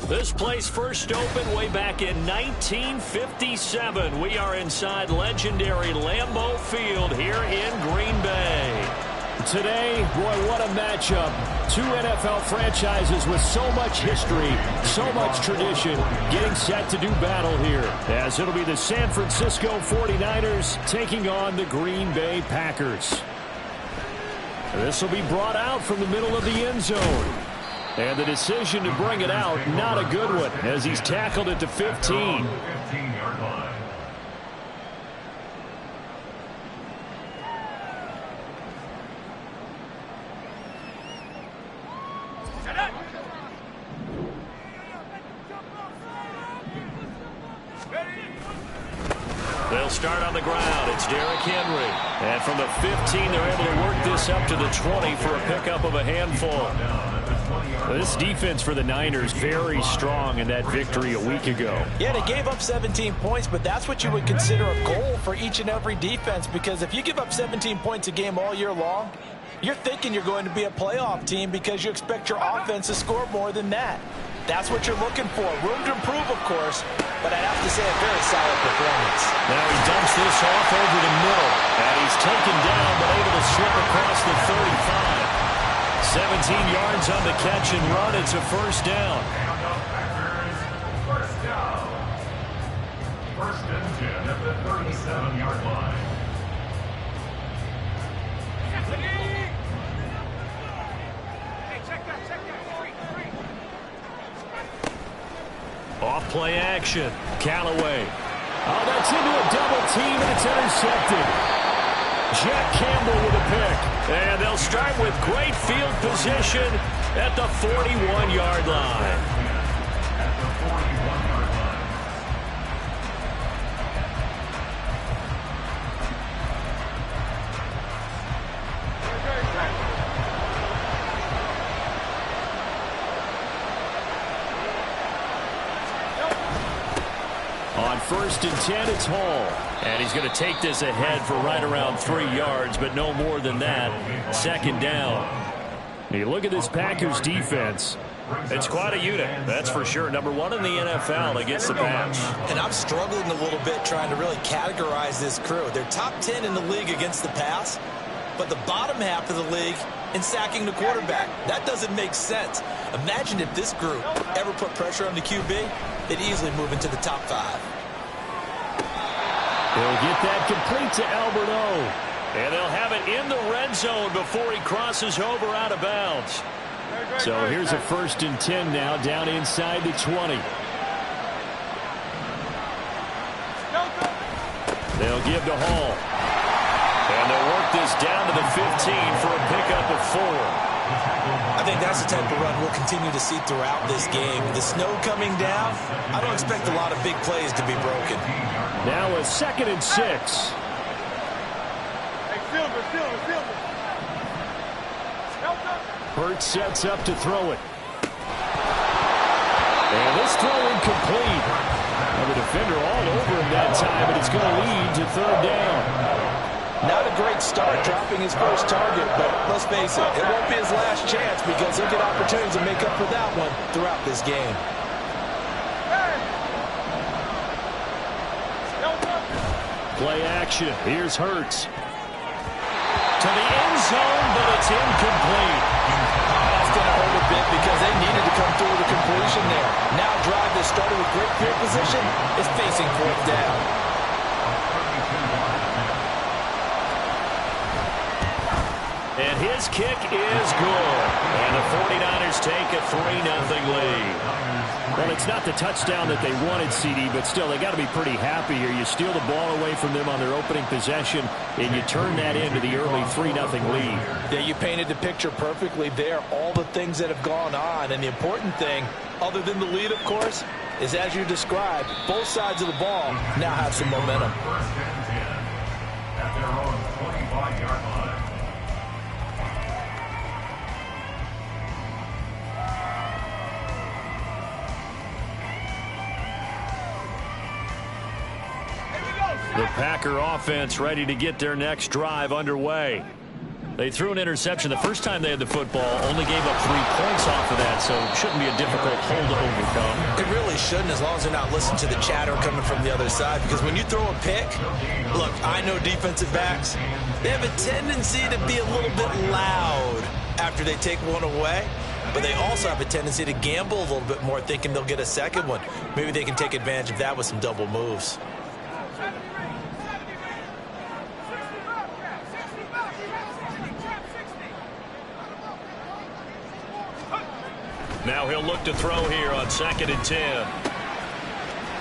This place first opened way back in 1957. We are inside legendary Lambeau Field here in Green Bay. Today, boy, what a matchup. Two NFL franchises with so much history, so much tradition, getting set to do battle here, as it'll be the San Francisco 49ers taking on the Green Bay Packers. This will be brought out from the middle of the end zone. And the decision to bring it out, not a good one, as he's tackled at the 15. They'll start on the ground. It's Derrick Henry. And from the 15, they're able to work this up to the 20 for a pickup of a handful. This defense for the Niners very strong in that victory a week ago. Yeah, they gave up 17 points, but that's what you would consider a goal for each and every defense, because if you give up 17 points a game all year long, you're thinking you're going to be a playoff team because you expect your offense to score more than that. That's what you're looking for. Room to improve, of course, but I have to say a very solid performance. Now he dumps this off over the middle, and he's taken down but able to slip across the 35. 17 yards on the catch and run. It's a first down. First and 10 at the 37-yard line. Off play action. Callaway. Oh, that's into a double team, and it's intercepted. Jack Campbell with a pick. And they'll start with great field position at the 41-yard line. On first and 10, it's Hall. And he's going to take this ahead for right around 3 yards, but no more than that. Second down. You look at this Packers defense. It's quite a unit, that's for sure. Number one in the NFL against the pass. And I'm struggling a little bit trying to really categorize this crew. They're top 10 in the league against the pass, but the bottom half of the league in sacking the quarterback. That doesn't make sense. Imagine if this group ever put pressure on the QB, they'd easily move into the top 5. They'll get that complete to Albert O. And they'll have it in the red zone before he crosses over out of bounds. So here's a first and 10 now, down inside the 20. They'll give to Hall. And they'll work this down to the 15 for a pickup of 4. I think that's the type of run we'll continue to see throughout this game. The snow coming down, I don't expect a lot of big plays to be broken. Now a second and 6. Hurts sets up to throw it. And this throw incomplete. Now the defender all over him that time, but it's going to lead to third down. Not a great start dropping his first target, but let's face it, it won't be his last chance because he'll get opportunities to make up for that one throughout this game. Play action. Here's Hurts. To the end zone, but it's incomplete. That's going to hurt a bit because they needed to come through with a completion there. Now a drive that started with great field position is facing fourth down. And his kick is good. And the 49ers take a 3-0 lead. Well, it's not the touchdown that they wanted, CD, but still, they got to be pretty happy here. You steal the ball away from them on their opening possession, and you turn that into the early 3-0 lead. Yeah, you painted the picture perfectly there, all the things that have gone on. And the important thing, other than the lead, of course, is as you described, both sides of the ball now have some momentum. At their own 25-yard line. The Packer offense ready to get their next drive underway. They threw an interception the first time they had the football, only gave up 3 points off of that, so it shouldn't be a difficult hole to overcome. It really shouldn't, as long as they're not listening to the chatter coming from the other side, because when you throw a pick, look, I know defensive backs, they have a tendency to be a little bit loud after they take one away, but they also have a tendency to gamble a little bit more, thinking they'll get a second one. Maybe they can take advantage of that with some double moves. Now he'll look to throw here on 2nd and 10.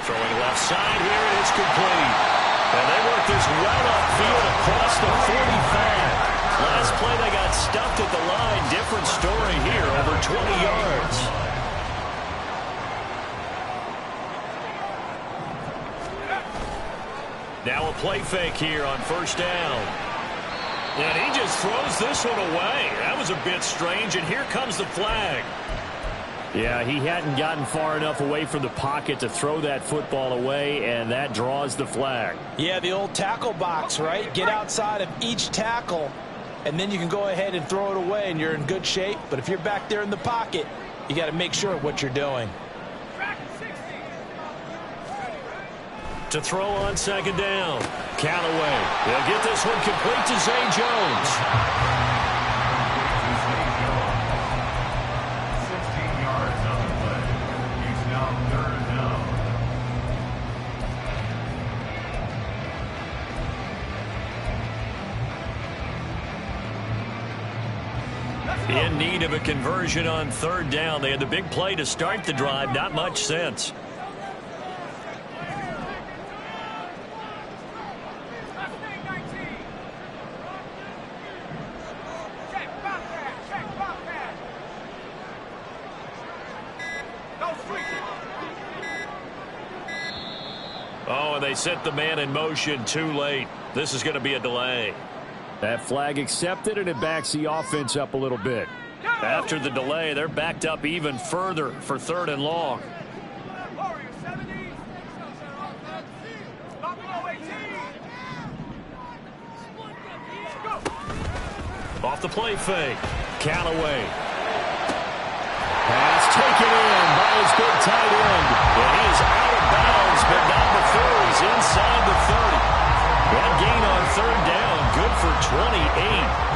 Throwing left side here, and it's complete. And they work this well upfield across the 45. Last play they got stuffed at the line. Different story here, over 20 yards. Now a play fake here on 1st down. And he just throws this one away. That was a bit strange, and here comes the flag. Yeah, he hadn't gotten far enough away from the pocket to throw that football away, and that draws the flag. Yeah, the old tackle box, right? Get outside of each tackle, and then you can go ahead and throw it away, and you're in good shape. But if you're back there in the pocket, you got to make sure of what you're doing. To throw on 2nd down. Callaway. They'll get this one complete to Zay Jones. 16 yards on the play. He's now 3rd down. In need of a conversion on 3rd down. They had the big play to start the drive. Not much sense. Oh, and they set the man in motion too late. This is going to be a delay. That flag accepted, and it backs the offense up a little bit. After the delay, they're backed up even further for 3rd and long. Off the play fake. Callaway. Pass taken in by his big tight end. And he is out of bounds, but not before he's inside the 30. That gain on 3rd down, good for 28.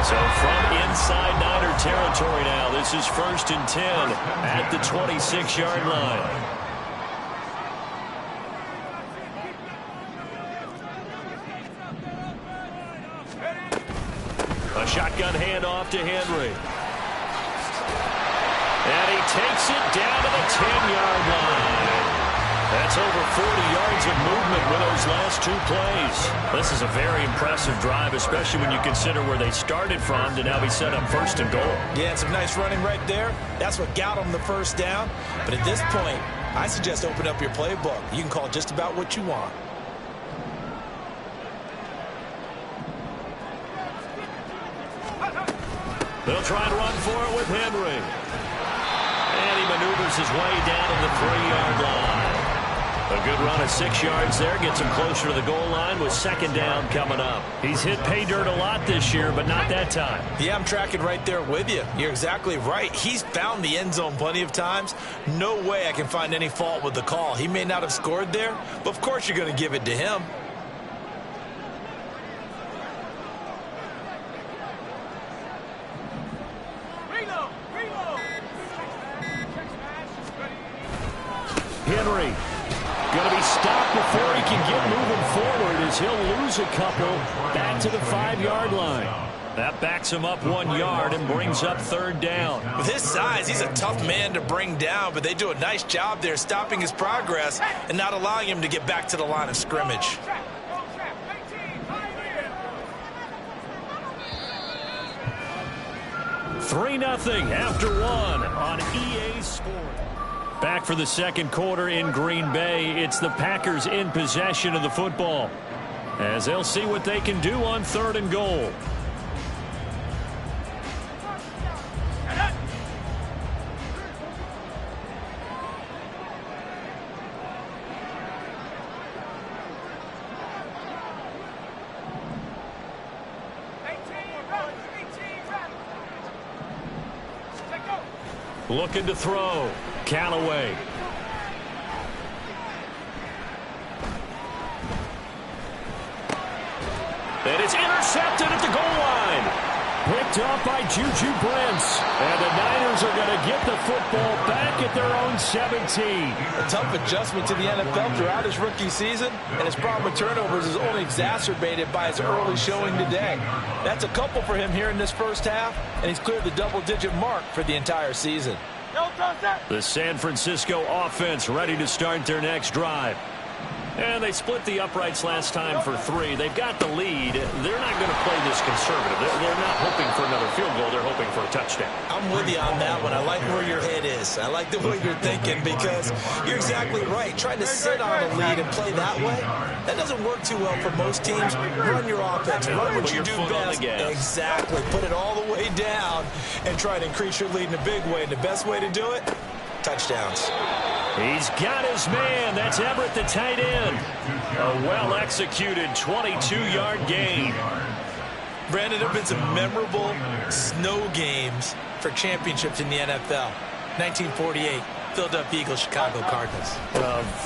So from inside Niner territory now, this is 1st and 10 at the 26-yard line. A shotgun handoff to Henry. And he takes it down to the 10-yard line. That's over 40 yards of movement with those last 2 plays. This is a very impressive drive, especially when you consider where they started from to now be set up 1st and goal. Yeah, some nice running right there. That's what got them the 1st down. But at this point, I suggest open up your playbook. You can call just about what you want. They'll try to run for it with Henry. And he maneuvers his way down to the 3-yard line. A good run of 6 yards there. Gets him closer to the goal line with 2nd down coming up. He's hit pay dirt a lot this year, but not that time. Yeah, I'm tracking right there with you. You're exactly right. He's found the end zone plenty of times. No way I can find any fault with the call. He may not have scored there, but of course you're going to give it to him. Henry going to be stopped before he can get moving forward as he'll lose a couple back to the 5-yard line. That backs him up 1 yard and brings up 3rd down. With his size, he's a tough man to bring down, but they do a nice job there stopping his progress and not allowing him to get back to the line of scrimmage. Three 3-0 after 1 on EA Sports. Back for the 2nd quarter in Green Bay. It's the Packers in possession of the football, as they'll see what they can do on 3rd and goal. Looking to throw. Callaway. And it's intercepted at the goal line. Picked off by Juju Brents. And the Niners are going to get the football back at their own 17. A tough adjustment to the NFL throughout his rookie season, and his problem with turnovers is only exacerbated by his early showing today. That's a couple for him here in this first half, and he's cleared the double-digit mark for the entire season. The San Francisco offense ready to start their next drive. And they split the uprights last time for 3. They've got the lead. They're not going to play this conservative. They're not hoping for another field goal. They're hoping for a touchdown. I'm with you on that one. I like where your head is. I like the way you're thinking because you're exactly right. Trying to sit on a lead and play that way, that doesn't work too well for most teams. Run your offense. Run what you do best. Exactly. Put it all the way down and try to increase your lead in a big way. And the best way to do it, touchdowns. He's got his man. That's Everett, the tight end. A well-executed 22-yard gain. Brandon, there have been some memorable snow games for championships in the NFL. 1948, Philadelphia Eagles, Chicago Cardinals.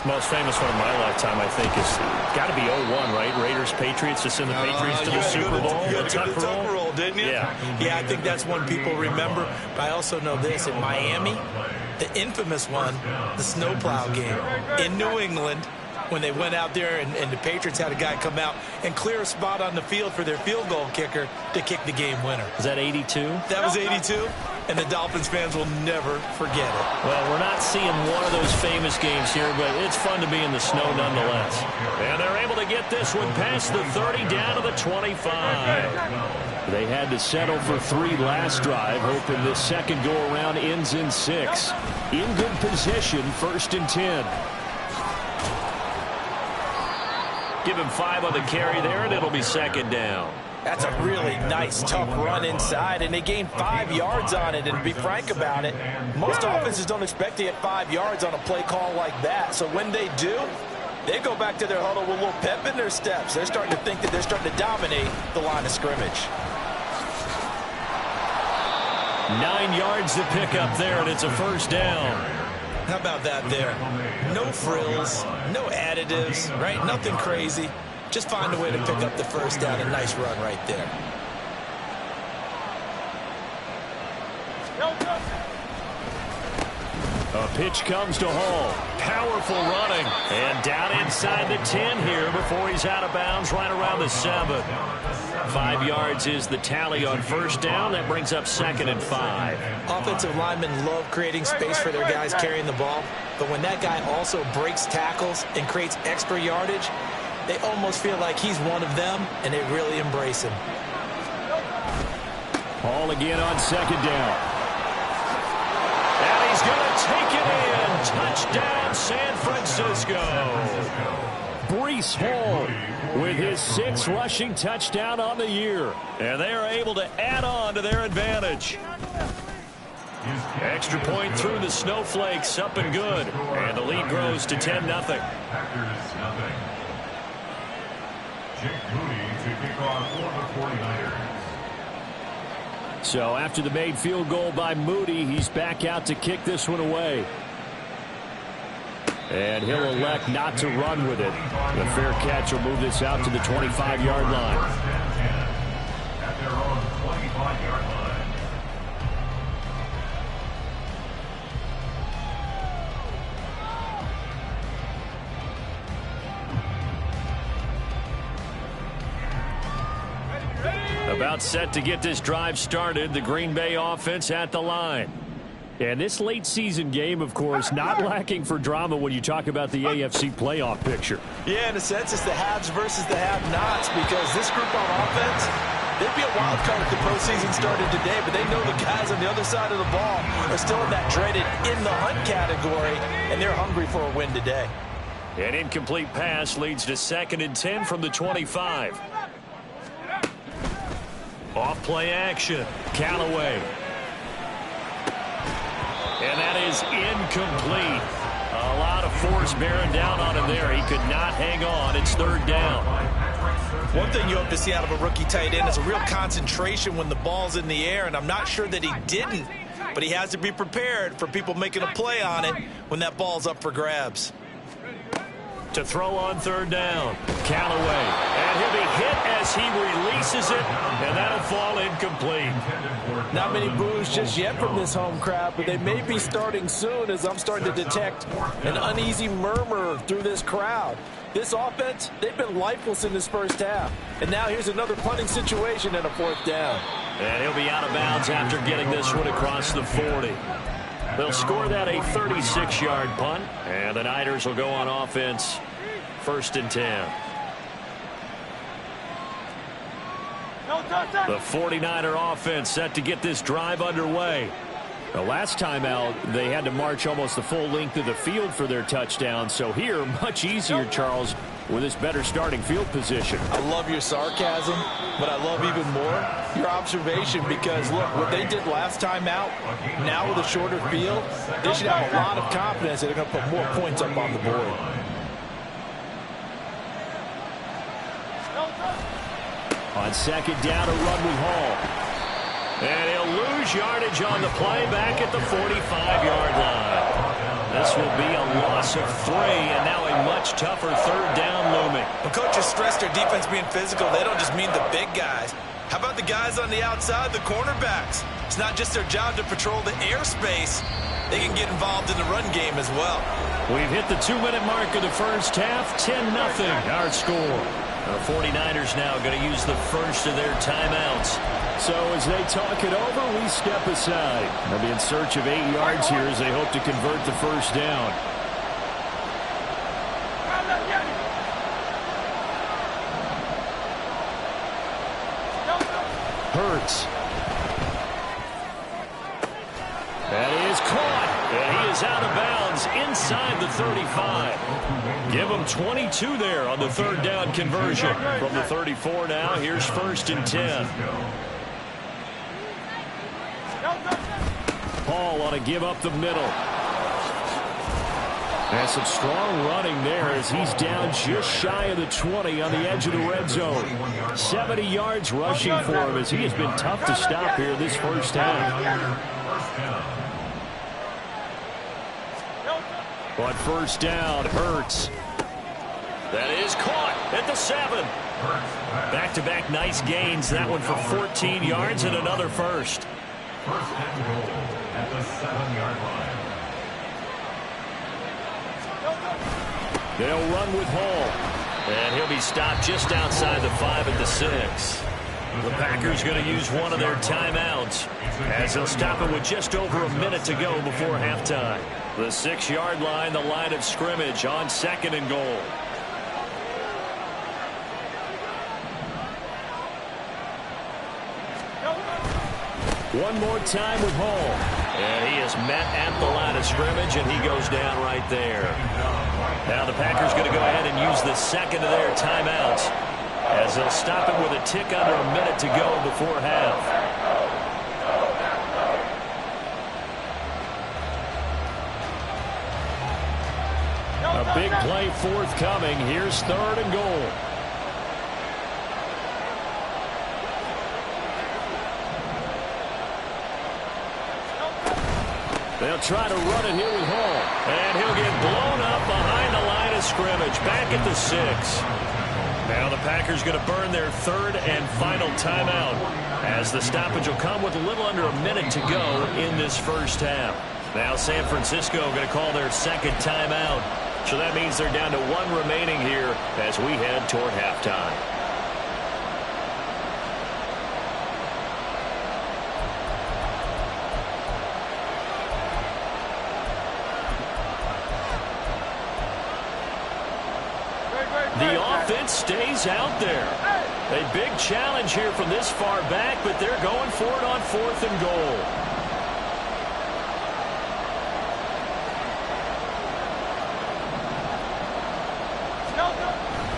Most famous one of my lifetime, I think, is got to be 01, right? Raiders-Patriots to send the Patriots to the Super Bowl. You had to go to the Tuck roll, didn't you? Yeah, I think that's one people remember. But I also know this. In Miami, the infamous one, the snowplow game in New England, when they went out there and the Patriots had a guy come out and clear a spot on the field for their field goal kicker to kick the game winner. Was that 82? That was 82, and the Dolphins fans will never forget it. Well, we're not seeing one of those famous games here, but it's fun to be in the snow nonetheless. And they're able to get this one past the 30 down to the 25. They had to settle for 3 last drive, hoping this second go-around ends in 6. In good position, 1st and 10. Give him 5 on the carry there, and it'll be 2nd down. That's a really nice, tough run inside, and they gained 5 yards on it. And to be frank about it, most offenses don't expect to get 5 yards on a play call like that. So when they do, they go back to their huddle with a little pep in their steps. They're starting to think that they're starting to dominate the line of scrimmage. 9 yards to pick up there, and it's a 1st down. How about that there? No frills, no additives, right? Nothing crazy. Just find a way to pick up the 1st down. A nice run right there. A pitch comes to Hall. Powerful running. And down inside the 10 here before he's out of bounds right around the 7. 5 yards is the tally on 1st down. That brings up 2nd and 5. Offensive linemen love creating space for their guys carrying the ball. But when that guy also breaks tackles and creates extra yardage, they almost feel like he's one of them, and they really embrace him. Hall again on 2nd down. And he's going to take it in. Touchdown, San Francisco. Breece Hall with his 6th rushing touchdown on the year. And they are able to add on to their advantage. Extra point through the snowflakes, up and good. And the lead grows to 10-0. Jake Moody to kick off for the 49ers. So after the made field goal by Moody, he's back out to kick this one away. And he'll elect not to run with it. The fair catch will move this out to the 25-yard line. At their own 25-yard line. About set to get this drive started, the Green Bay offense at the line. And this late season game, of course, not lacking for drama when you talk about the AFC playoff picture. Yeah, in a sense, it's the haves versus the have-nots, because this group on offense, they'd be a wild card if the postseason started today, but they know the guys on the other side of the ball are still in that dreaded in-the-hunt category, and they're hungry for a win today. An incomplete pass leads to 2nd and 10 from the 25. Off-play action. Callaway. And that is incomplete. A lot of force bearing down on him there. He could not hang on. It's 3rd down. One thing you hope to see out of a rookie tight end is a real concentration when the ball's in the air, and I'm not sure that he didn't but he has to be prepared for people making a play on it when that ball's up for grabs. To throw on third down, Callaway, and he'll be hit as he releases it, and that'll fall incomplete. Not many boos just yet from this home crowd, but they may be starting soon as I'm starting to detect an uneasy murmur through this crowd. This offense, they've been lifeless in this first half. And now here's another punting situation and a fourth down. And he'll be out of bounds after getting this one across the 40. They'll score that a 36-yard punt, and the Niners will go on offense, 1st and 10. The 49er offense set to get this drive underway. The last time out, they had to march almost the full length of the field for their touchdown. So here, much easier, Charles, with this better starting field position. I love your sarcasm, but I love even more your observation because, look, what they did last time out, now with a shorter field, they should have a lot of confidence that they're going to put more points up on the board. On 2nd down, a run with Hall. And he'll lose yardage on the play back at the 45-yard line. This will be a loss of 3, and now a much tougher 3rd down looming. When coaches stress their defense being physical, they don't just mean the big guys. How about the guys on the outside, the cornerbacks? It's not just their job to patrol the airspace. They can get involved in the run game as well. We've hit the 2-minute mark of the first half, 10-0 our score. The 49ers now going to use the first of their timeouts. So as they talk it over, we step aside. They'll be in search of 8 yards here as they hope to convert the first down. Hurts. That is caught. And he is out of bounds inside the 35. Give him 22 there on the 3rd down conversion. From the 34 now, here's 1st and 10. Paul on a give up the middle. And some strong running there as he's down just shy of the 20 on the edge of the red zone. 70 yards rushing for him as he has been tough to stop here this first half. On 1st down, Hurts. That is caught at the 7. Back-to-back nice gains. That one for 14 yards and another first. 1st and goal at the 7-yard line. They'll run with Hall. And he'll be stopped just outside the 5 at the 6. The Packers going to use one of their timeouts as they'll stop it with just over a minute to go before halftime. The 6-yard line, the line of scrimmage on 2nd and goal. One more time with Hall. And he is met at the line of scrimmage, and he goes down right there. Now the Packers going to go ahead and use the 2nd of their timeouts as they'll stop it with a tick under a minute to go before half. A big play forthcoming. Here's 3rd and goal. They'll try to run it here with Hall. And he'll get blown up behind the line of scrimmage. Back at the 6. Now the Packers going to burn their 3rd and final timeout as the stoppage will come with a little under a minute to go in this first half. Now San Francisco going to call their 2nd timeout. So that means they're down to 1 remaining here as we head toward halftime. The offense stays out there. A big challenge here from this far back, but they're going for it on 4th and goal.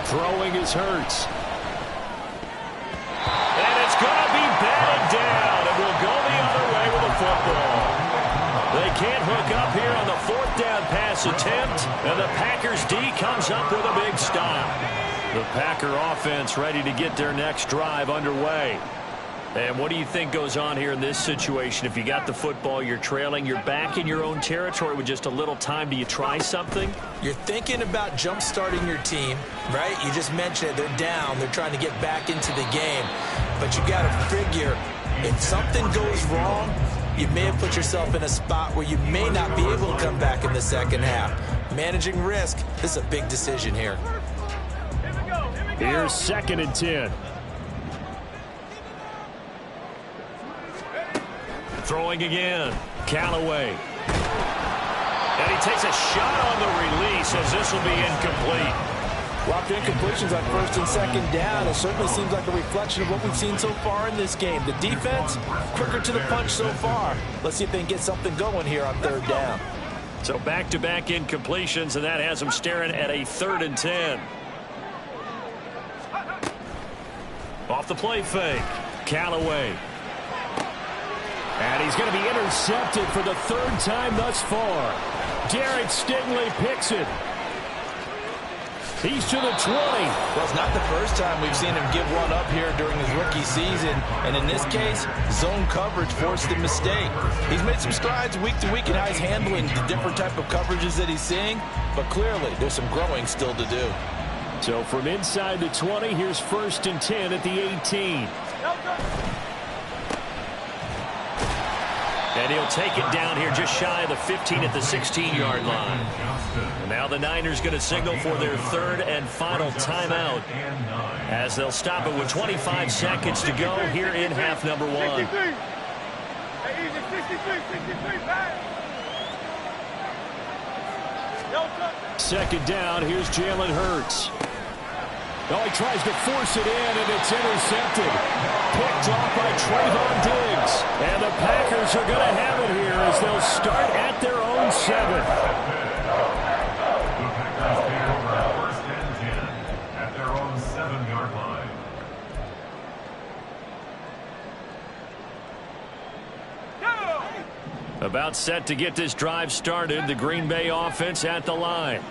Throwing is Hurts. And it's going to be batted down, and we'll go the other way with the football. They can't hook up here on the 4th down pass attempt, and the Packers D comes up with a big stop. The Packer offense ready to get their next drive underway. And what do you think goes on here in this situation? If you got the football, you're trailing, you're back in your own territory with just a little time. Do you try something? You're thinking about jump-starting your team, right? You just mentioned it. They're down. They're trying to get back into the game. But you got to figure, if something goes wrong, you may have put yourself in a spot where you may not be able to come back in the second half. Managing risk, this is a big decision here. Here's 2nd and 10. Throwing again. Callaway. And he takes a shot on the release as this will be incomplete. Lots of incompletions on 1st and 2nd down. It certainly seems like a reflection of what we've seen so far in this game. The defense, quicker to the punch so far. Let's see if they can get something going here on 3rd down. So back-to-back incompletions, and that has them staring at a 3rd and 10. Off the play fake. Callaway. And he's going to be intercepted for the 3rd time thus far. Derek Stingley picks it. He's to the 20. Well, it's not the first time we've seen him give one up here during his rookie season. And in this case, zone coverage forced the mistake. He's made some strides week to week in how he's handling the different type of coverages that he's seeing. But clearly, there's some growing still to do. So from inside the 20, here's 1st and 10 at the 18. And he'll take it down here just shy of the 15 at the 16-yard line. And now the Niners going to signal for their 3rd and final timeout as they'll stop it with 25 seconds to go here in half number 1. 2nd down, here's Jalen Hurts. Oh, he tries to force it in, and it's intercepted. Picked off by Trayvon Diggs. And the Packers are going to have it here as they'll start at their own 7. The Packers take over 1st and 10 at their own 7-yard line. About set to get this drive started. The Green Bay offense at the line.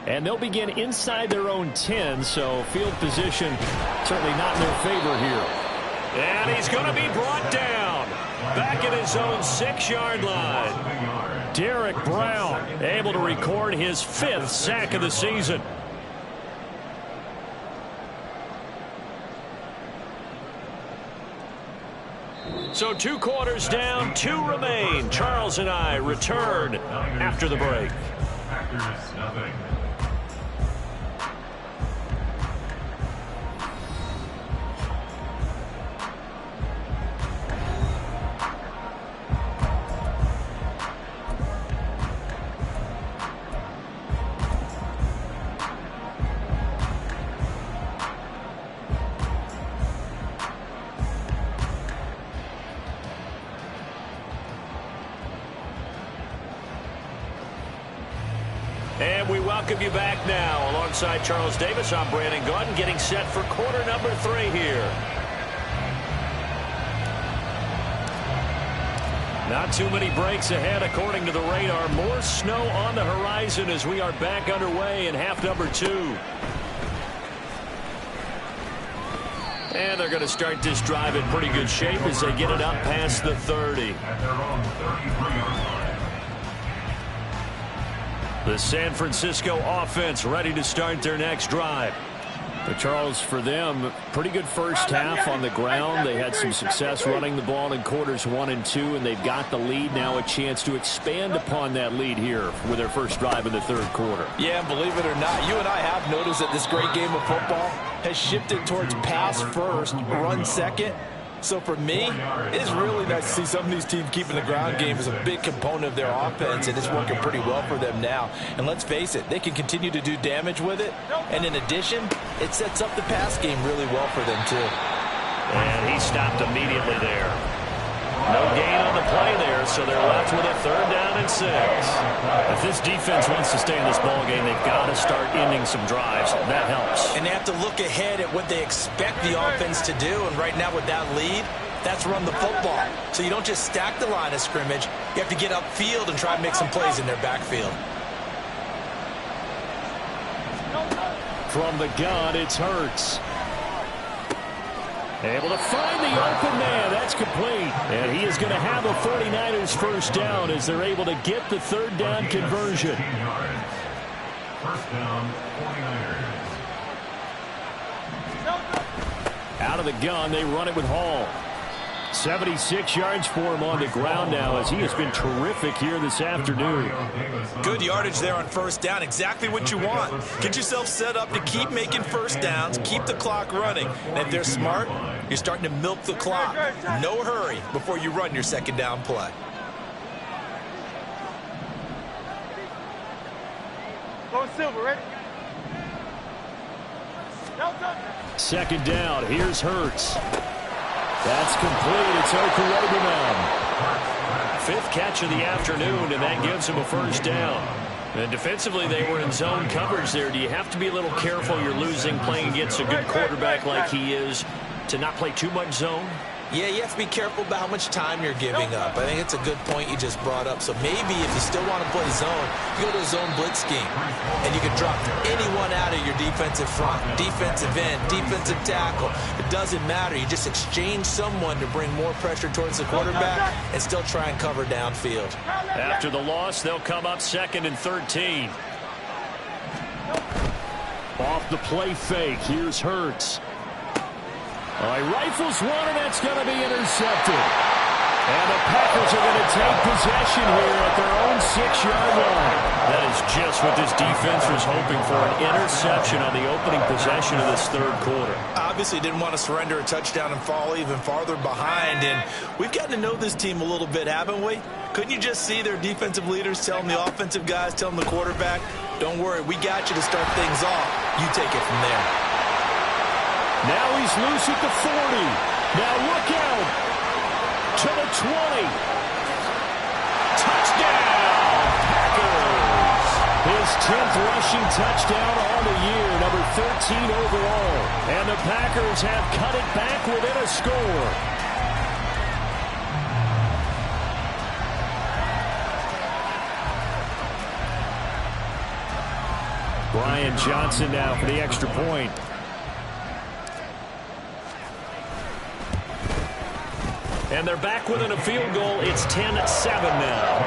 And they'll begin inside their own 10, so field position certainly not in their favor here. And he's going to be brought down. Back at his own 6-yard line. Derek Brown able to record his 5th sack of the season. So 2 quarters down, 2 remain. Charles and I return after the break. Packers nothing. And we welcome you back now. Alongside Charles Davis, I'm Brandon Gaudin, getting set for quarter number 3 here. Not too many breaks ahead according to the radar. More snow on the horizon as we are back underway in half number 2. And they're going to start this drive in pretty good shape as they get it up past the 30. At their own 33-yard line. The San Francisco offense ready to start their next drive. But Charles, for them, pretty good first half on the ground. They had some success running the ball in quarters 1 and 2, and they've got the lead now, a chance to expand upon that lead here with their first drive in the 3rd quarter. Yeah, and believe it or not, you and I have noticed that this great game of football has shifted towards pass first, run second. So for me, it's really nice to see some of these teams keeping the ground game as a big component of their offense, and it's working pretty well for them now. And let's face it, they can continue to do damage with it. And in addition, it sets up the pass game really well for them, too. And he stopped immediately there. No gain on the play there, so they're left with a 3rd down and 6. If this defense wants to stay in this ballgame, they've got to start ending some drives. That helps. And they have to look ahead at what they expect the offense to do. And right now with that lead, that's run the football. So you don't just stack the line of scrimmage. You have to get upfield and try and make some plays in their backfield. From the gun, it's Hurts. Able to find the open man. That's complete. And he is going to have a 49ers first down as they're able to get the third down conversion. First down, 49ers. Out of the gun, they run it with Hall. 76 yards for him on the ground now as he has been terrific here this afternoon. Good yardage there on first down. Exactly what you want. Get yourself set up to keep making first downs, keep the clock running. And if they're smart, you're starting to milk the clock. No hurry before you run your second down play. Go Silver, ready? Second down, here's Hurts. That's complete. It's Okulebunan. Fifth catch of the afternoon, and that gives him a first down. And defensively, they were in zone coverage there. Do you have to be a little careful? You're losing playing against a good quarterback like he is to not play too much zone? Yeah, you have to be careful about how much time you're giving up. I think it's a good point you just brought up. So maybe if you still want to play zone, you go to a zone blitz scheme. And you can drop anyone out of your defensive front, defensive end, defensive tackle. It doesn't matter. You just exchange someone to bring more pressure towards the quarterback and still try and cover downfield. After the loss, they'll come up 2nd and 13. Off the play fake, here's Hurts. All right, rifles one, and that's going to be intercepted. And the Packers are going to take possession here at their own 6-yard line. That is just what this defense was hoping for, an interception on the opening possession of this third quarter. Obviously didn't want to surrender a touchdown and fall even farther behind. And we've gotten to know this team a little bit, haven't we? Couldn't you just see their defensive leaders telling the offensive guys, telling the quarterback, don't worry, we got you to start things off. You take it from there. Now he's loose at the 40. Now look out to the 20. Touchdown, Packers. His 10th rushing touchdown on the year, number 13 overall. And the Packers have cut it back within a score. Brian Johnson now for the extra point. And they're back within a field goal. It's 10-7 now.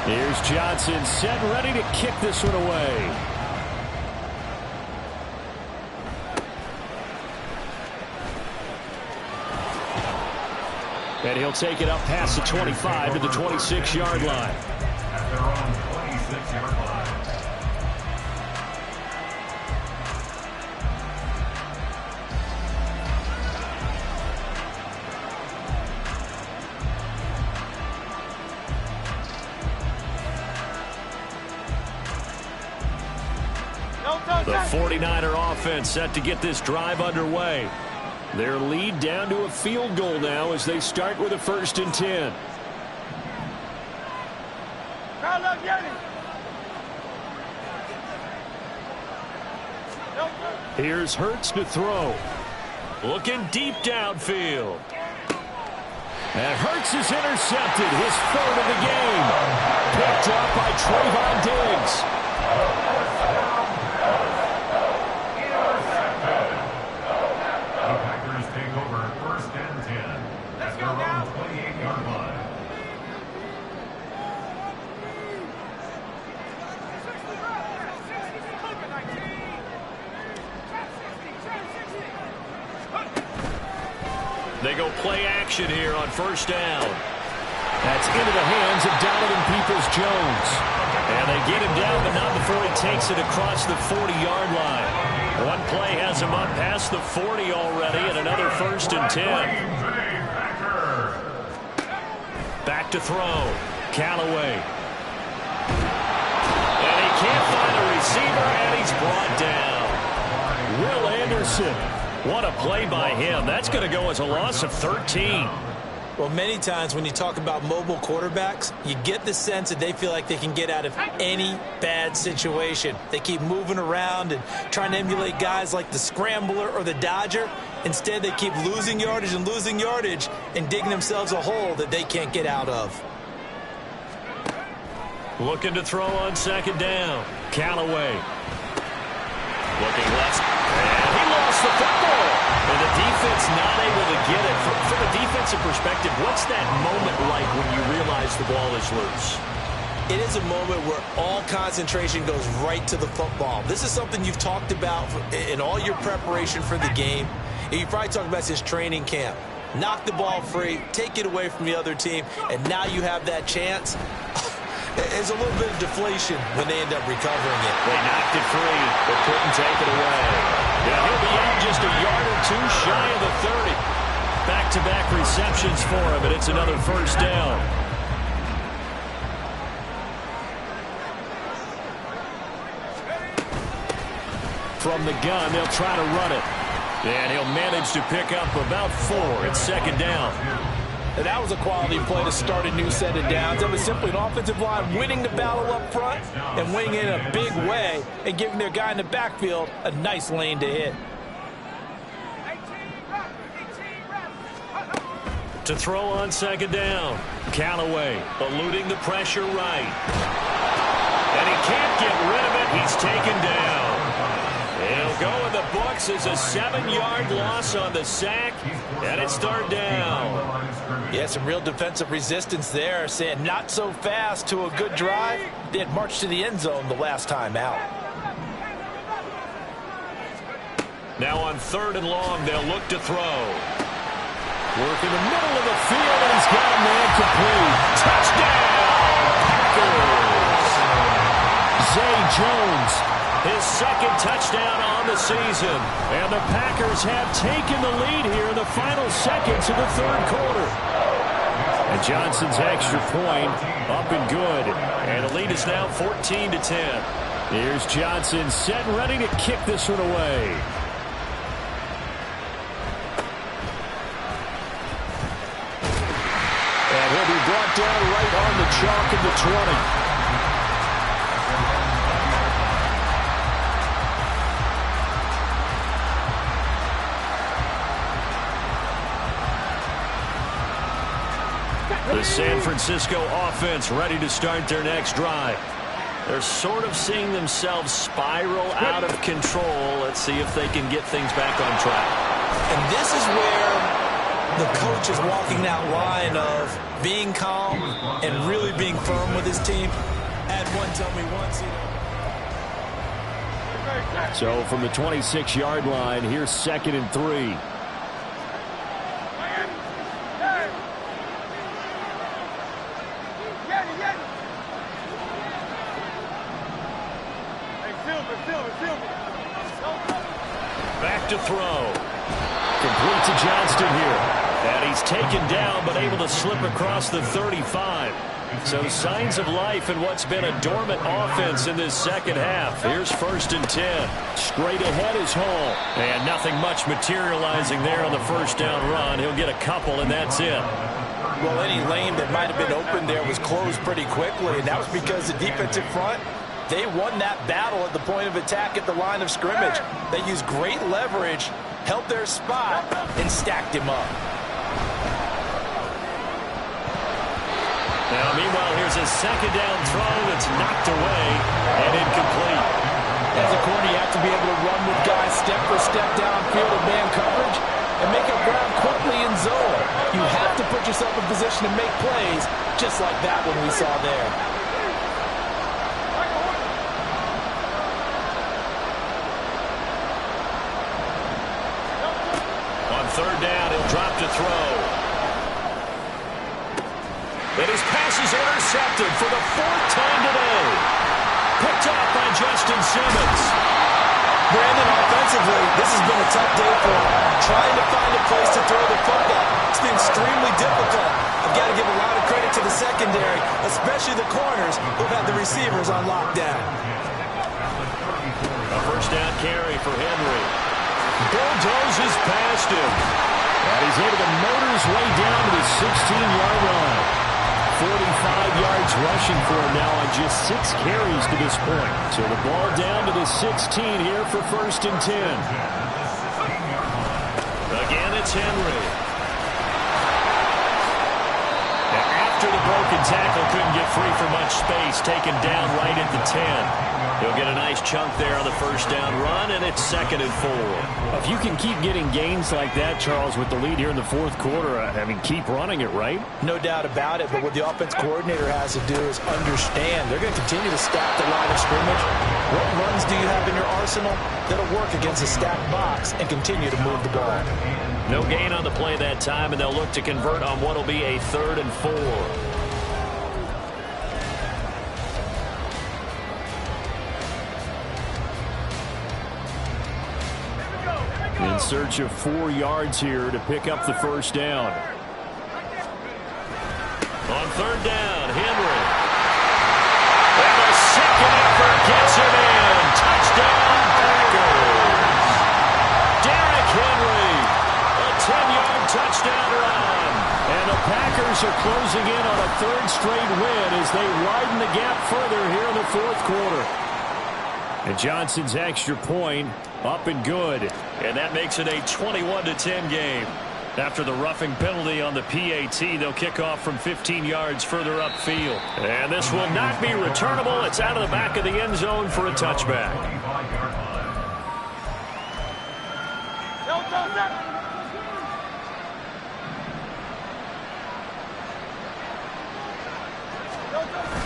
Here's Johnson set, ready to kick this one away. And he'll take it up past the 25 to the 26-yard line. At their own 26-yard line. The 49er offense set to get this drive underway. Their lead down to a field goal now as they start with a 1st and 10. Here's Hurts to throw. Looking deep downfield. And Hurts is intercepted, his 3rd of the game. Picked up by Trayvon Diggs. They go play action here on 1st down. That's into the hands of Donovan Peoples-Jones. And they get him down, but not before he takes it across the 40-yard line. One play has him up past the 40 already, and another 1st and 10. Back to throw. Callaway. And he can't find a receiver, and he's brought down. Will Anderson. What a play by him. That's going to go as a loss of 13. Well, many times when you talk about mobile quarterbacks, you get the sense that they feel like they can get out of any bad situation. They keep moving around and trying to emulate guys like the Scrambler or the Dodger. Instead, they keep losing yardage and digging themselves a hole that they can't get out of. Looking to throw on second down. Callaway. Looking left. And he lost the football. And the defense not able to get it. From a defensive perspective, what's that moment like when you realize the ball is loose? It is a moment where all concentration goes right to the football. This is something you've talked about in all your preparation for the game. And you probably talked about this training camp. Knock the ball free, take it away from the other team, and now you have that chance. There's a little bit of deflation when they end up recovering it. They knocked it free, but couldn't take it away. Yeah, he'll be out just a yard or two shy of the 30. Back-to-back receptions for him, and it's another first down. From the gun, they'll try to run it. And he'll manage to pick up about 4 at second down. And that was a quality play to start a new set of downs. That was simply an offensive line winning the battle up front and winning it in a big way and giving their guy in the backfield a nice lane to hit. To throw on second down. Callaway eluding the pressure right. And he can't get rid of it. He's taken down. He'll go in the books as a 7-yard loss on the sack, and it's third down. Yeah, some real defensive resistance there, saying not so fast to a good drive. They had marched to the end zone the last time out. Now on third and long, they'll look to throw. Work in the middle of the field, and he's got a man complete. Touchdown, Packers! Zay Jones, his second touchdown on the season. And the Packers have taken the lead here in the final seconds of the third quarter. And Johnson's extra point up and good. And the lead is now 14-10. Here's Johnson set and ready to kick this one away. And he'll be brought down right on the chalk of the 20. The San Francisco offense ready to start their next drive. They're sort of seeing themselves spiral out of control. Let's see if they can get things back on track. And this is where the coach is walking that line of being calm and really being firm with his team. Add one, tell me once. So from the 26-yard line, here's 2nd and 3. Back to throw. Complete to Johnston here. And he's taken down, but able to slip across the 35. So signs of life in what's been a dormant offense in this second half. Here's 1st and 10. Straight ahead is Hall. And nothing much materializing there on the first down run. He'll get a couple, and that's it. Well, any lane that might have been open there was closed pretty quickly, and that was because the defensive front, they won that battle at the point of attack at the line of scrimmage. They used great leverage, held their spot, and stacked him up. Now, meanwhile, here's a second down throw that's knocked away and incomplete. As a corner, you have to be able to run with guys step for step downfield in man coverage and make up ground quickly in zone. You have to put yourself in position to make plays, just like that one we saw there. On third down, he'll drop to throw. And his pass is intercepted for the 4th time today. Picked up by Justin Simmons. Brandon, offensively, this has been a tough day for him. Trying to find a place to throw the football. It's been extremely difficult. I've got to give a lot of credit to the secondary, especially the corners who've had the receivers on lockdown. A first down carry for Henry. Bulldozes past him. And he's able to motor his way down to the 16-yard line. 45 yards rushing for him now on just 6 carries to this point. So the ball down to the 16 here for 1st and 10. Again, it's Henry. After the broken tackle, couldn't get free for much space, taken down right at the 10. He'll get a nice chunk there on the 1st down run, and it's 2nd and 4. If you can keep getting gains like that, Charles, with the lead here in the 4th quarter, I mean, keep running it, right? No doubt about it, but what the offense coordinator has to do is understand they're going to continue to stack the line of scrimmage. What runs do you have in your arsenal that'll work against a stacked box and continue to move the ball? No gain on the play that time, and they'll look to convert on what will be a 3rd and 4. In search of 4 yards here to pick up the 1st down. On 3rd down, Henry. And a 2nd effort gets him in. Touchdown, Packers. Derrick Henry. A 10-yard touchdown run. And the Packers are closing in on a 3rd straight win as they widen the gap further here in the 4th quarter. And Johnson's extra point up and good. And that makes it a 21-10 game. After the roughing penalty on the PAT, they'll kick off from 15 yards further upfield. And this will not be returnable. It's out of the back of the end zone for a touchback.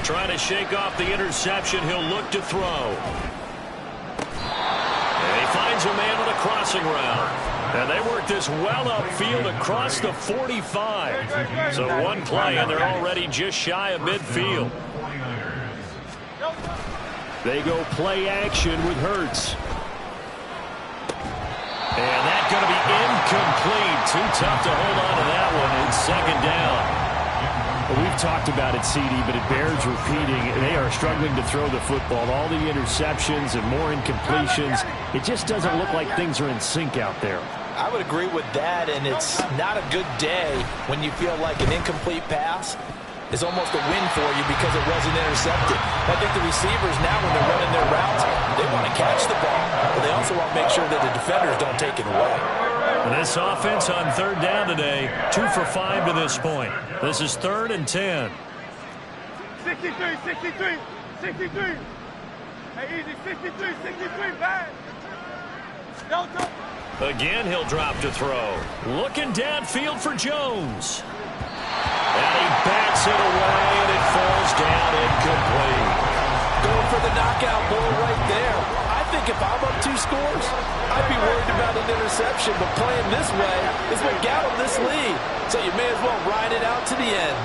Trying to shake off the interception. He'll look to throw. And he finds a man on a crossing route. And they work this well upfield across the 45. So one play, and they're already just shy of midfield. They go play action with Hurts. And that's going to be incomplete. Too tough to hold on to that one. It's 2nd down. Well, we've talked about it, CD, but it bears repeating. They are struggling to throw the football. All the interceptions and more incompletions. It just doesn't look like things are in sync out there. I would agree with that, and it's not a good day when you feel like an incomplete pass is almost a win for you because it wasn't intercepted. I think the receivers now, when they're running their routes, they want to catch the ball, but they also want to make sure that the defenders don't take it away. And this offense on 3rd down today, 2 for 5 to this point. This is 3rd and 10. 63, 63, 63. Hey, easy, 63, 63, bad. Delta. Again, he'll drop to throw. Looking downfield for Jones. And he bats it away, and it falls down incomplete. Going for the knockout blow right there. I think if I'm up 2 scores, I'd be worried about an interception, but playing this way is what got him this lead. So you may as well ride it out to the end.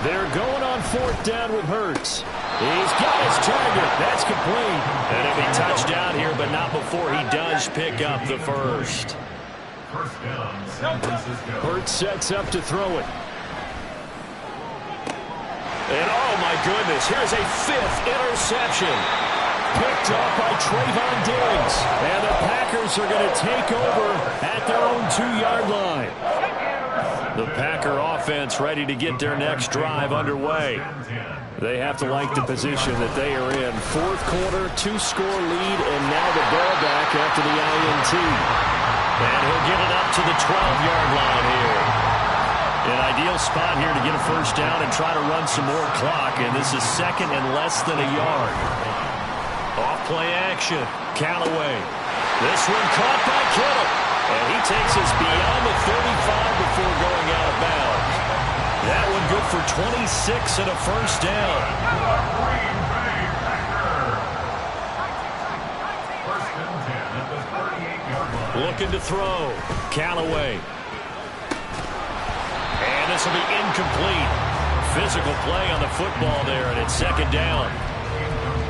They're going on 4th down with Hurts. He's got his target. That's complete. And it'll be touchdown here, but not before he does pick up the 1st. Hurts sets up to throw it. And oh my goodness, here's a 5th interception. Picked up by Trayvon Diggs. And the Packers are going to take over at their own 2-yard line. The Packer offense ready to get their next drive underway. They have to like the position that they are in. 4th quarter, 2-score lead, and now the ball back after the INT. And he'll get it up to the 12-yard line here. An ideal spot here to get a 1st down and try to run some more clock, and this is 2nd and less than a yard. Off play action, Callaway. This one caught by Kittle, and he takes us beyond the 35 before going out of bounds. That one good for 26 and a 1st down. Looking to throw, Callaway. And this will be incomplete. Physical play on the football there, and it's 2nd down.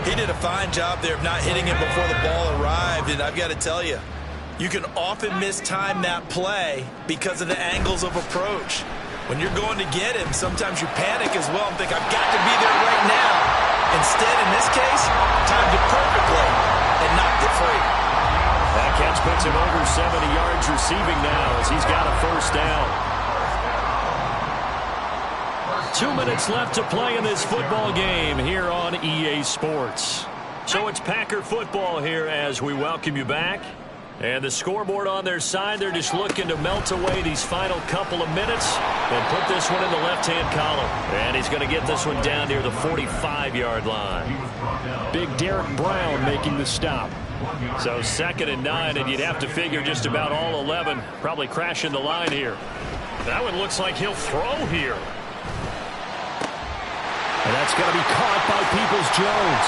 He did a fine job there of not hitting him before the ball arrived, and I've got to tell you, you can often mistime that play because of the angles of approach. When you're going to get him, sometimes you panic as well and think, I've got to be there right now. Instead, in this case, timed it perfectly and knocked it free. puts him over 70 yards receiving now as he's got a first down. 2 minutes left to play in this football game here on EA Sports. So it's Packer football here as we welcome you back. And the scoreboard on their side, they're just looking to melt away these final couple of minutes and put this one in the left-hand column. And he's going to get this one down near the 45-yard line. Big Derek Brown making the stop. So 2nd and 9, and you'd have to figure just about all 11 probably crashing the line here. That one looks like he'll throw here. And that's going to be caught by Peoples-Jones.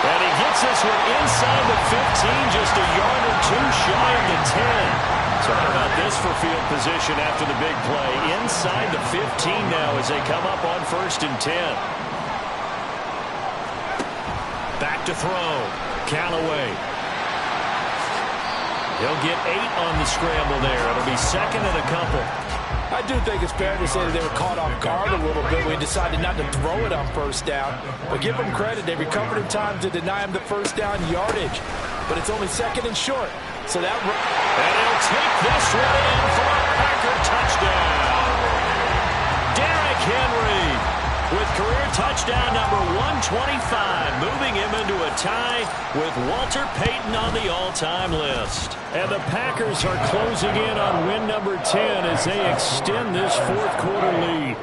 And he gets this one inside the 15, just a yard or two shy of the 10. So how about this for field position after the big play? Inside the 15 now as they come up on 1st and 10. Back to throw. Callaway. He'll get 8 on the scramble there. It'll be 2nd and a couple. I do think it's fair to say that they were caught off guard a little bit. We decided not to throw it on 1st down. But give them credit. They recovered in time to deny him the 1st down yardage. But it's only 2nd and short. So that... And he'll take this one in for a Packer touchdown. Derrick Henry with career touchdown number 125, moving him into a tie with Walter Payton on the all-time list. And the Packers are closing in on win number 10 as they extend this 4th quarter lead.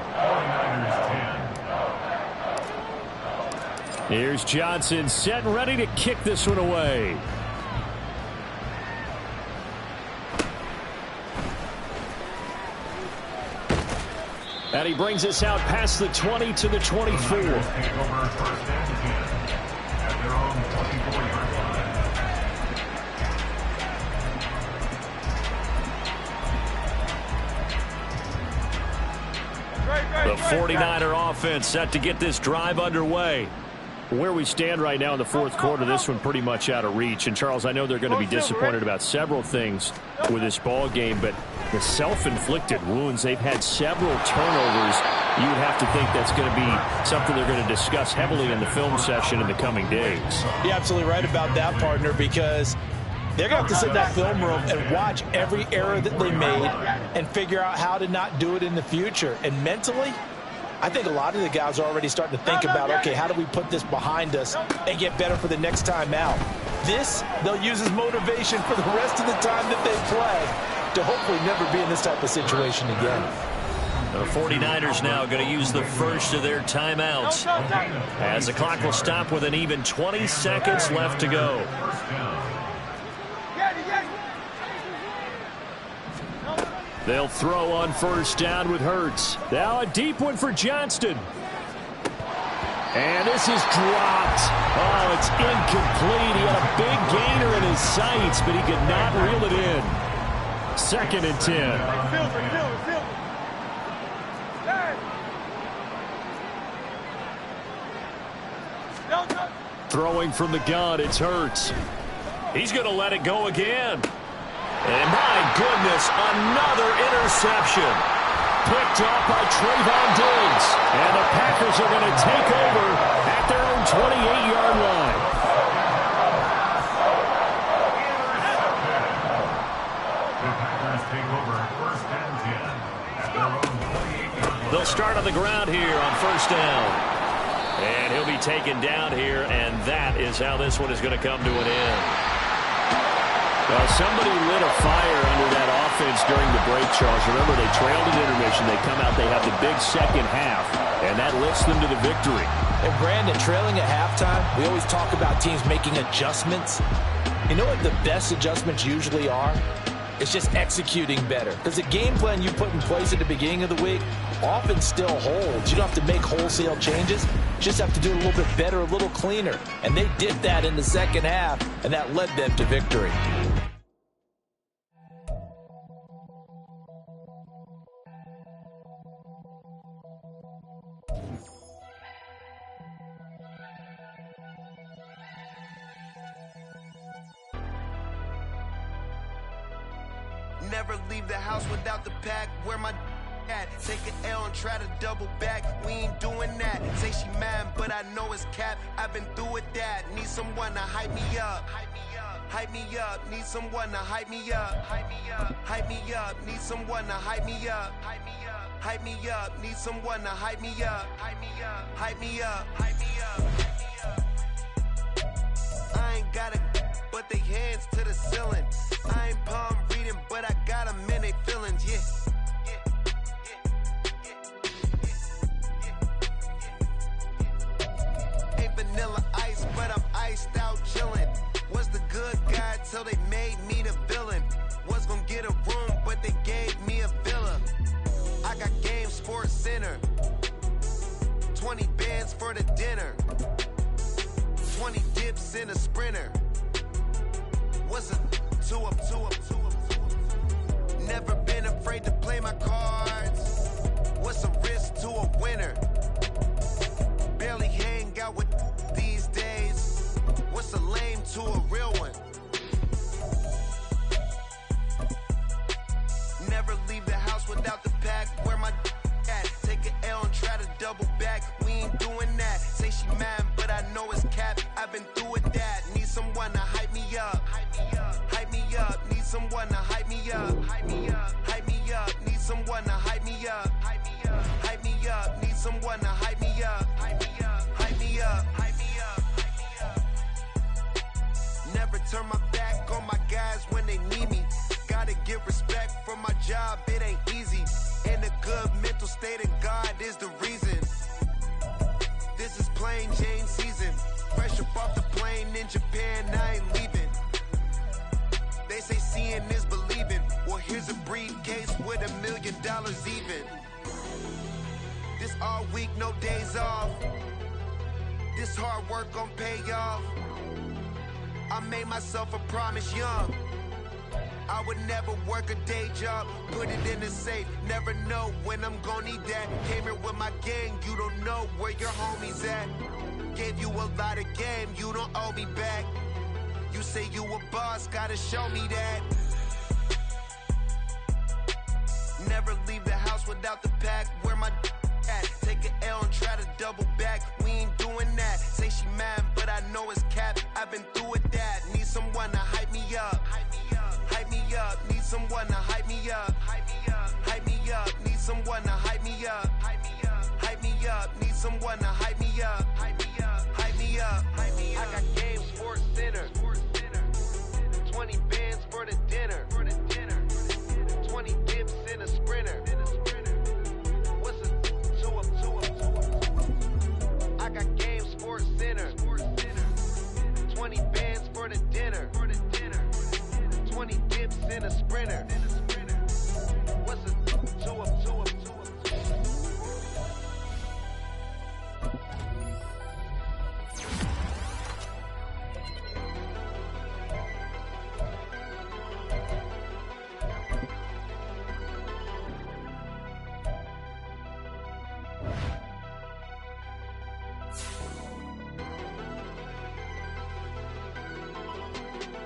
Here's Johnson set and ready to kick this one away. And he brings us out past the 20 to the 24. The 49er offense set to get this drive underway. Where we stand right now in the 4th quarter, this one pretty much out of reach. And, Charles, I know they're going to be disappointed about several things with this ball game, but the self-inflicted wounds, they've had several turnovers. You would have to think that's going to be something they're going to discuss heavily in the film session in the coming days. You're absolutely right about that, partner, because they're going to have to sit in that film room and watch every error that they made and figure out how to not do it in the future. And mentally, I think a lot of the guys are already starting to think about, okay, how do we put this behind us and get better for the next time out? This, they'll use as motivation for the rest of the time that they play to hopefully never be in this type of situation again. The 49ers now going to use the first of their timeouts as the clock will stop with an even 20 seconds left to go. They'll throw on 1st down with Hurts. Now a deep one for Johnston. And this is dropped. Oh, it's incomplete. He had a big gainer in his sights, but he could not reel it in. 2nd and 10. Throwing from the gun, it's Hurts. He's going to let it go again. And my goodness, another interception. Picked up by Trayvon Diggs. And the Packers are going to take over at their own 28-yard line. The Packers take over 1st and 10 at their own 28-yard line. They'll start on the ground here on 1st down. And he'll be taken down here, and that is how this one is going to come to an end. Well, somebody lit a fire under that offense during the break, Charles. Remember, they trailed at intermission. They come out, they have the big second half, and that lifts them to the victory. And, Brandon, trailing at halftime, we always talk about teams making adjustments. You know what the best adjustments usually are? It's just executing better. Because the game plan you put in place at the beginning of the week often still holds. You don't have to make wholesale changes. You just have to do it a little bit better, a little cleaner. And they did that in the second half, and that led them to victory. Never leave the house without the pack. Where my at? Take an L and try to double back. We ain't doing that. Say she mad, but I know it's cap. I've been through with that. Need someone to hype me up. hype me up. Need someone to hype me up. Hype me up. Hype me up. Need someone to hype me up. Hype me up. Hype me up. Need someone to hype me up. Hype me up. Hype me up. Hype me up. I ain't got it, but they hands to the ceiling. I ain't palm reading, but I got them in they feelings. Yeah. Vanilla ice, but I'm iced out chillin'. Was the good guy till they made me the villain. Was gonna get a room, but they gave me a villa. I got Game Sports Center. 20 bands for the dinner. 20 dips in a sprinter. What's a two up? Never been afraid to play my cards. What's a risk to a winner? Barely hang out with these days. What's a lame to a real one? Never leave the house without the pack. Where my at? Take an L and try to double back. We ain't doing that. Say she mad, but I know it's cap. I've been through with that. Need someone to hype me up. Hype me up. Hype me up. Need someone to hype me up. Hype me up. Hype me up. Need someone to hype me up. Hype me up. Hype me up. Need someone to hype me up. Hype me up. Hype me up. Hype me up. Hype me up. Never turn my back on my guys when they need me. Gotta give respect for my job, it ain't easy. In a good mental state and God is the reason. This is plain Jane season. Fresh up off the plane in Japan, I ain't leaving. They say seeing is believing. Well, here's a briefcase with $1 million even. This all week, no days off. This hard work gon' pay off. I made myself a promise young. I would never work a day job, put it in the safe. Never know when I'm gon' need that. Came here with my gang, you don't know where your homies at. Gave you a lot of game, you don't owe me back. You say you a boss, gotta show me that. Never leave the house without the pack. Where my at? Take an L and try to double back. We ain't doing that. Say she mad, but I know it's cap. I've been through with that. Need someone to hype me up. Hype me up. Hype me up. Need someone to hype me up. Hype me up. Hype me up. Need someone to hype me up. Hype me up. Hype me up. Need someone to hype me up.